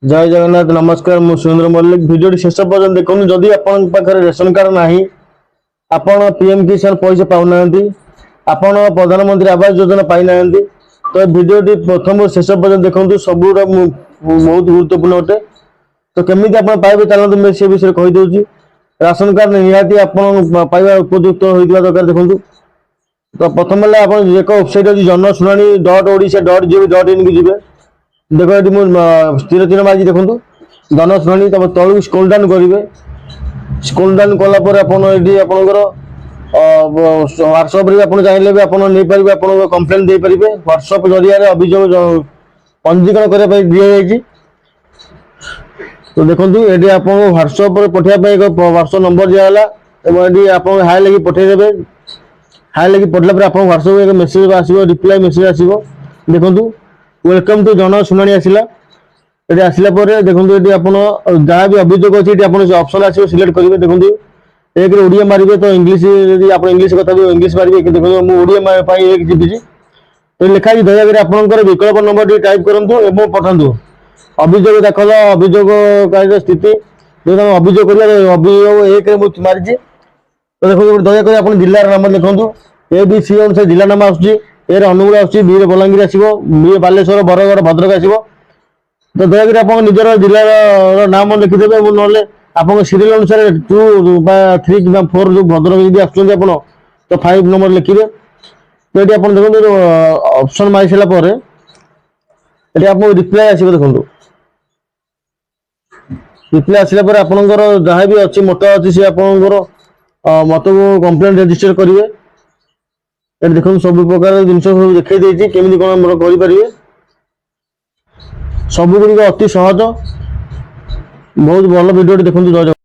जय जगन्नाथ नमस्कार मु सुरेंद्र मल्लिक भिडियो शेष पर्यटन देखो जदि आपण पाखे रेशन कार्ड ना आपण पीएम किसान पैसा पाऊना आपण प्रधानमंत्री आवास योजना पाई ना तो भिडियो प्रथम शेष पर्यटन देखो सब बहुत गुरुत्वपूर्ण अटे तो केमी आप पाइबे चलते से विषय कहीदे राशन कार्ड निहाती आप पाइबा उपयुक्त होता दरकार देखूँ तो प्रथम एक वेबसाइट अच्छी जनशुणानी.odsha.gov.in की जी देख ये तीर तीर मार्क देखो जनशुणी तब तलू स्क्रोल डाउन करेंगे स्क्रोल डाउन कलापर आपंकर व्हाट्सअप आप चाहिए भी आप नहीं पारे आप कंप्लेन दे पारे व्हाट्सअप जरिया अभियोग पंजीकरण करने दी जाए तो देखो ये आप व्हाट्सअप पठाइबा एक व्हाट्सअप नंबर दिगला आप हाई लगी पठेदेवे हाई लगी पठला आप व्हाट्सअप एक मेसेज आसो रिप्लाई मेसेज आसो देखो वेलकम टू जनशुणानी आसला ये आसला देखो ये आप जहाँ भी अभियोग अच्छी ऑप्शन आसो सिलेक्ट करेंगे देखो एक ओडिया मारे तो इंग्लीश आप इंग्लीश कथा इंग्लीश मारे देखो मुझे एक जीपी तो लिखाई दयाकोरी आपंकर विकल्प नंबर टाइप करूँ पठातु अभियोग दाखल अभियोगकारी स्थिति जो अभियोग कर अभियोग एक मारी तो देखो दयाकोरी आप जिलार नाम लिखु ए बी सी अनुसार जिला नाम आसूँ ए अनुगुल आसूँ बी बलांगीर आसो बी बालेश्वर बरगढ़ भद्रक आसो तो दयाकोरी आप निजर जिलार नाम लिखिदेवे ना आप सीरियल अनुसार 2 3 कि 4 जो भद्रक आप तो 5 नंबर लिखिए तो ये आप देखो ऑप्शन मारी सारापर ये आप रिप्लाई आसो देखो रिप्लाई आसला आपंकर जहाँ भी अच्छी मोटा अच्छी सी आपंकर मत को कंप्लेन रजिस्टर करेंगे ये देखो सब प्रकार जिन सब देखी केमी कौन करेंगे सबुगुड़िक अति सहज बहुत भल भिडियो देखो।